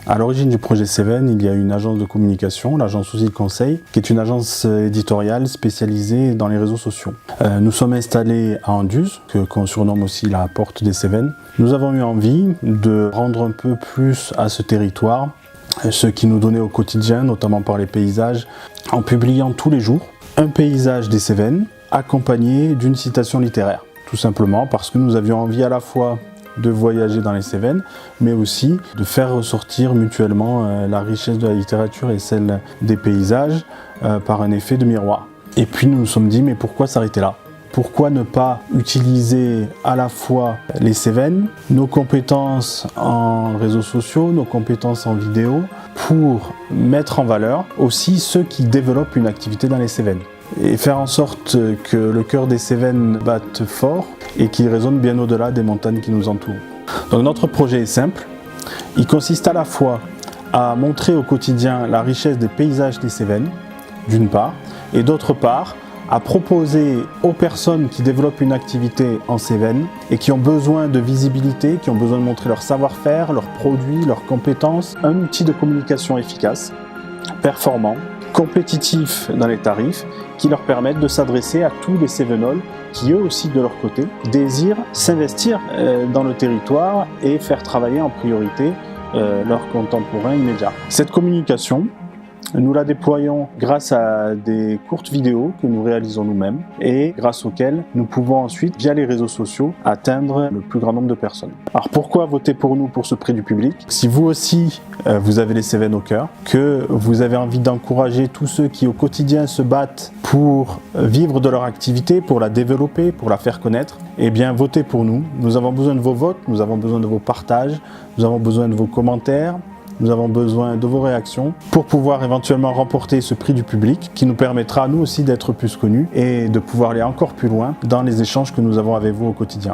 À l'origine du projet Seven, il y a une agence de communication, l'agence Ousil Conseil, qui est une agence éditoriale spécialisée dans les réseaux sociaux. Nous sommes installés à Anduze, qu'on surnomme aussi la porte des Cévennes. Nous avons eu envie de rendre un peu plus à ce territoire ce qui nous donnait au quotidien, notamment par les paysages, en publiant tous les jours un paysage des Cévennes accompagné d'une citation littéraire. Tout simplement parce que nous avions envie à la fois de voyager dans les Cévennes, mais aussi de faire ressortir mutuellement la richesse de la littérature et celle des paysages par un effet de miroir. Et puis nous nous sommes dit, mais pourquoi s'arrêter là ? Pourquoi ne pas utiliser à la fois les Cévennes, nos compétences en réseaux sociaux, nos compétences en vidéo, pour mettre en valeur aussi ceux qui développent une activité dans les Cévennes et faire en sorte que le cœur des Cévennes batte fort et qu'il résonne bien au-delà des montagnes qui nous entourent. Donc notre projet est simple, il consiste à la fois à montrer au quotidien la richesse des paysages des Cévennes, d'une part, et d'autre part, à proposer aux personnes qui développent une activité en Cévennes et qui ont besoin de visibilité, qui ont besoin de montrer leur savoir-faire, leurs produits, leurs compétences, un outil de communication efficace, performant, compétitif dans les tarifs, qui leur permettent de s'adresser à tous les Cévenols qui, eux aussi, de leur côté, désirent s'investir dans le territoire et faire travailler en priorité leurs contemporains immédiats. Cette communication, nous la déployons grâce à des courtes vidéos que nous réalisons nous-mêmes et grâce auxquelles nous pouvons ensuite, via les réseaux sociaux, atteindre le plus grand nombre de personnes. Alors pourquoi voter pour nous pour ce prix du public ? Si vous aussi, vous avez les Cévennes au cœur, que vous avez envie d'encourager tous ceux qui au quotidien se battent pour vivre de leur activité, pour la développer, pour la faire connaître, eh bien votez pour nous. Nous avons besoin de vos votes, nous avons besoin de vos partages, nous avons besoin de vos commentaires. Nous avons besoin de vos réactions pour pouvoir éventuellement remporter ce prix du public qui nous permettra nous aussi d'être plus connus et de pouvoir aller encore plus loin dans les échanges que nous avons avec vous au quotidien.